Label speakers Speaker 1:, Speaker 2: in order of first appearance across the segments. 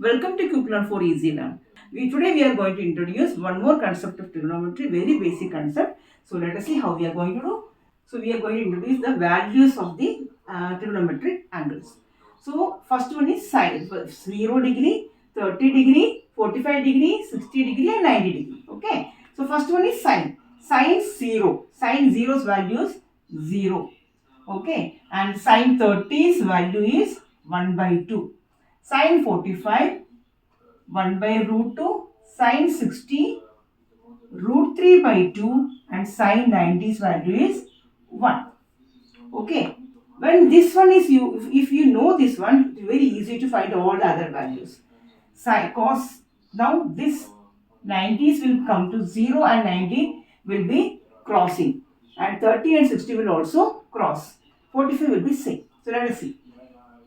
Speaker 1: Welcome to Q for Easy Learn. Today we are going to introduce one more concept of trigonometry, very basic concept. So let us see how we are going to do. So we are going to introduce the values of the trigonometric angles. So first one is sine, 0 degree, 30 degree, 45 degree, 60 degree and 90 degree. Okay. So first one is sine. Sine 0. Sine 0's value is 0. Okay. And sine 30's value is 1 by 2. Sine 45, 1 by root 2, sine 60, root 3 by 2 and sine 90's value is 1. Okay. When this one is if you know this one, it's very easy to find all the other values. Sine, cos, now this 90's will come to 0 and 90 will be crossing. And 30 and 60 will also cross. 45 will be same. So let us see.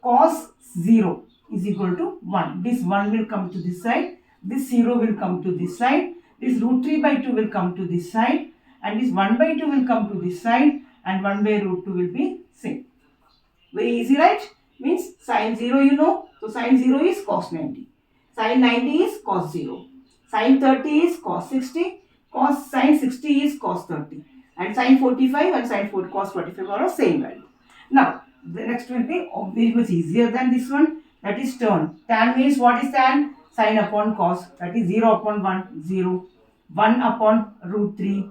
Speaker 1: Cos 0 is equal to 1. This 1 will come to this side. This 0 will come to this side. This root 3 by 2 will come to this side. And this 1 by 2 will come to this side. And 1 by root 2 will be same. Very easy, right? Means sine 0 you know. So sine 0 is cos 90. Sine 90 is cos 0. Sine 30 is cos 60. Sine 60 is cos 30. And sine 45 and sine cos 45 are of same value. Now, the next will be very much easier than this one. That is tan. Tan means what is tan? Sine upon cos. That is 0 upon 1, 0. 1 upon root 3.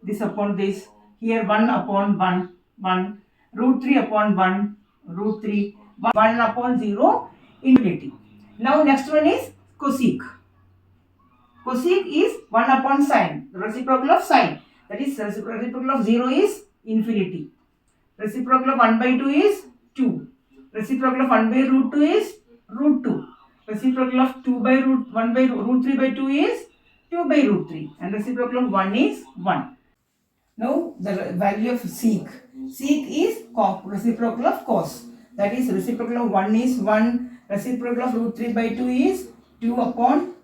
Speaker 1: This upon this. Here 1 upon 1, 1. Root 3 upon 1, root 3. 1 upon 0, infinity. Now next one is cosec. Cosec is 1 upon sine. The reciprocal of sine. That is reciprocal of 0 is infinity. Reciprocal of 1 by 2 is 2. Reciprocal of 1 by root 2 is root 2. Reciprocal of 2 by root 1 by root 3 by 2 is 2 by root 3. And reciprocal of 1 is 1. Now the value of sec. Sec is reciprocal of cos. That is reciprocal of 1 is 1. Reciprocal of root 3 by 2 is 2 upon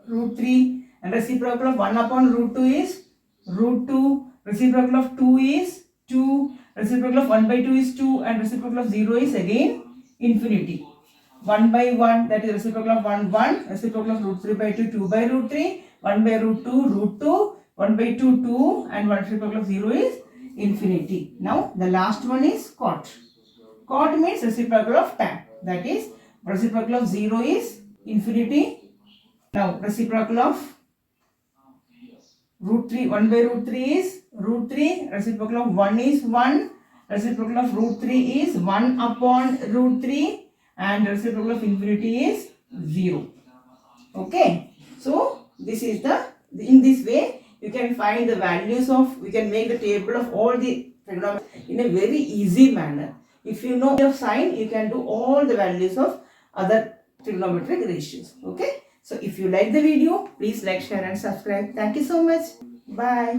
Speaker 1: root 3. And reciprocal of 1 upon root 2 is root 2. Reciprocal of 2 is 2. Reciprocal of 1 by 2 is 2 and reciprocal of 0 is again infinity. 1 by 1, that is reciprocal of 1, 1. Reciprocal of root 3 by 2, 2 by root 3. 1 by root 2, root 2. 1 by 2, 2. And reciprocal of 0 is infinity. Now the last one is cot. Cot means reciprocal of tan. That is reciprocal of 0 is infinity. Now reciprocal of root 3, 1 by root 3 is root 3, reciprocal of 1 is 1, reciprocal of root 3 is 1 upon root 3 and reciprocal of infinity is 0. Okay. So this is in this way you can find the values of, we can make the table of all the trigonometry in a very easy manner. If you know of sine, you can do all the values of other trigonometric ratios. Okay. So if you like the video, please like, share and subscribe. Thank you so much. Bye.